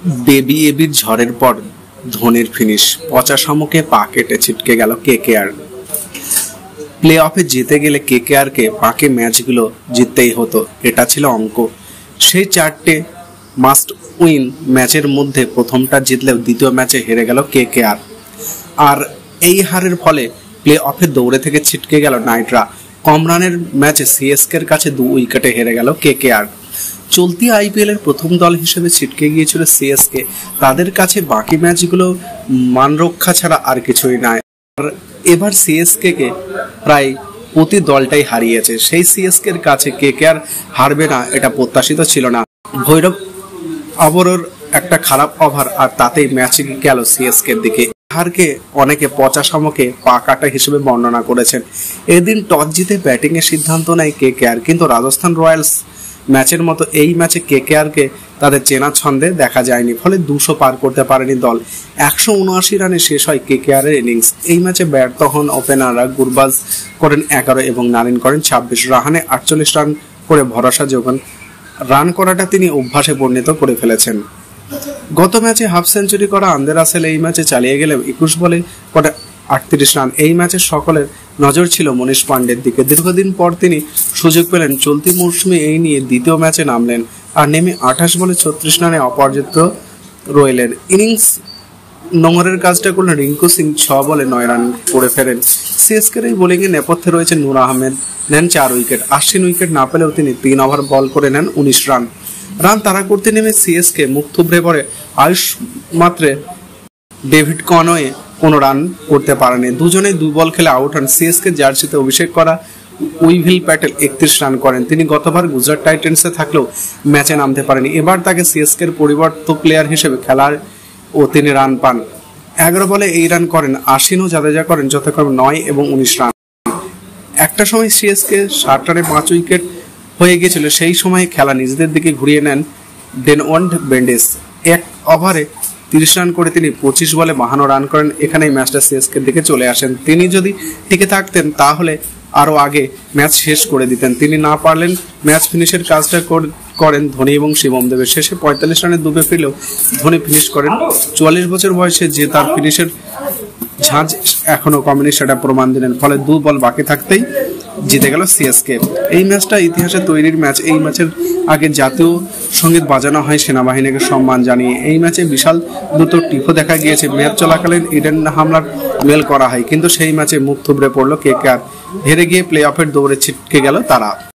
Baby এবির ঝড়ের পর ধোনির ফিনিশ, পচা শামুকে পা কেটে ছিটকে গেল কেকেআর। প্লে অফে জিতে গেলে কেকেআর কে বাকি ম্যাচগুলো জিততেই হতো, এটা ছিল অঙ্ক। সেই 4টে মাস্ট উইন ম্যাচের মধ্যে প্রথমটা জিতলেও দ্বিতীয় ম্যাচে হেরে গেল কেকেআর। আর এই হারের ফলে প্লে অফের দৌড়ে থেকে ছিটকে গেল নাইটরা। কম রানের ম্যাচে সিএসকে এর কাছে 2 উইকেটে হেরে গেল কেকেআর। চলতি আইপিএল এর প্রথম দল হিসেবে ছিটকে গিয়েছিল সিএসকে, তাদের কাছে বাকি ম্যাচগুলো মানরক্ষা ছাড়া আর কিছুই নয়। আর এবার সিএসকে কে প্রায় প্রতি দলটাই হারিয়েছে, সেই সিএসকে এর কাছে কেকেআর হারবে না এটা প্রত্যাশিত ছিল না। ভৈরব অবরোর একটা খারাপ ওভার আর তাতেই ম্যাচ গেল সিএসকে এর দিকে। হারকে অনেকে পচা শামুকে পা কাটা হিসেবে বর্ণনা করেছেন। এদিন টস জিতে ব্যাটিং এর সিদ্ধান্ত নেয় কেকেআর, কিন্তু রাজস্থান রয়্যালস ম্যাচের মতো এই ম্যাচে কেকেআর কে তাদের চেনা ছন্দে দেখা যায়নি, ফলে 200 পার করতে পারেনি দল। 179 রানে শেষ হয় কেকেআর এর ইনিংস। এই ম্যাচে ব্যর্থ হন ওপেনাররা। গুরবাজ করেন 11 এবং নারিন করেন 26। রাহানে 48 রান করে ভরসা যোগান। রান করাটা তিনি অভ্যাসে পরিণত করে ফেলেছেন। গত ম্যাচে হাফ সেঞ্চুরি করা আন্দ্রে রাসেল এই ম্যাচে চালিয়ে গেলেও 21 বলে করে 38 রান। এই ম্যাচে সকলের নজর ছিল মনীষ পান্ডের দিকে। দীর্ঘদিন পর তিনি সুযোগ পেলেন। চলতি মৌসুমে এই নিয়ে দ্বিতীয় ম্যাচে নামলেন আর নেমে 28 বলে 36 রানে অপরাজিত রইলেন। ইনিংস নোংরের কাজটা করলেন রিঙ্কু সিং, 6 বলে 9 রান করে ফেরেন। সিএসকের এই বোলিংয়ে নেপথ্যে রয়েছে নূর আহমেদ, নেন 4 উইকেট। আশ্বিন উইকেট না পেলেও তিনি 3 ওভার বল করে নেন 19 রান। রান তাড়া করতে নেমে সিএসকে মুখ থুবড়ে পড়ে। আয়ুষ মাত্রে ডেভিড কনওয়ে কোনো রান করতে পারেনি। দুজনেই 2 বল খেলে আউট হন। সিএসকে জার্সিতে অভিষেক করা উইভিল প্যাটেল 31 রান করেন। তিনি গতবার গুজরাট টাইটেন্সে থাকলেও ম্যাচে নামতে পারেনি। এবার তাকে সিএসকের পরিবর্তিত প্লেয়ার হিসেবে খেলার ও তিনি রান পান। 11 বলে এই রান করেন। আশ্বিন ও জাদেজা করেন যথাক্রমে 9 এবং 19 রান। একটা সময় সিএসকে 60 রানে 5 উইকেট হয়ে গিয়েছিল। সেই সময় খেলা নিজেদের দিকে ঘুরিয়ে নেন ডেনওয়ান্ড বেন্ডিস। 1 ওভারে 30 রান করে তিনি 25 বলে 52 রান করেন। এখানেই ম্যাচটা সিএসকে দিকে চলে আসেন। তিনি যদি টিকে থাকতেন তাহলে আরো আগে ম্যাচ শেষ করে দিতেন। তিনি না পারলেন ম্যাচ ফিনিশের কাজটা করেন ধোনি এবং শিবম দেবের। শেষে 45 রানে ডুবে ফিরলেও ধোনি ফিনিশ করেন। 44 বছর বয়সে যে তার ফিনিশের ঝাঁজ এখনো কমেনি সেটা প্রমাণ দিলেন। ফলে 2 বল বাকি থাকতেই জিতে গেল সিএসকে। এই ম্যাচটা ইতিহাসে তৈরির ম্যাচ। এই ম্যাচের আগে জাতীয় সঙ্গীত বাজানো হয় সেনাবাহিনীকে সম্মান জানিয়ে। এই ম্যাচে বিশাল দুটো টিফো দেখা গিয়েছে। ম্যাচ চলাকালীন ইডেন হামলার মেল করা হয়, কিন্তু সেই ম্যাচে মুখ থুবড়ে পড়ল কেকেআর। হেরে গিয়ে প্লে অফের দৌড়ে ছিটকে গেল তারা।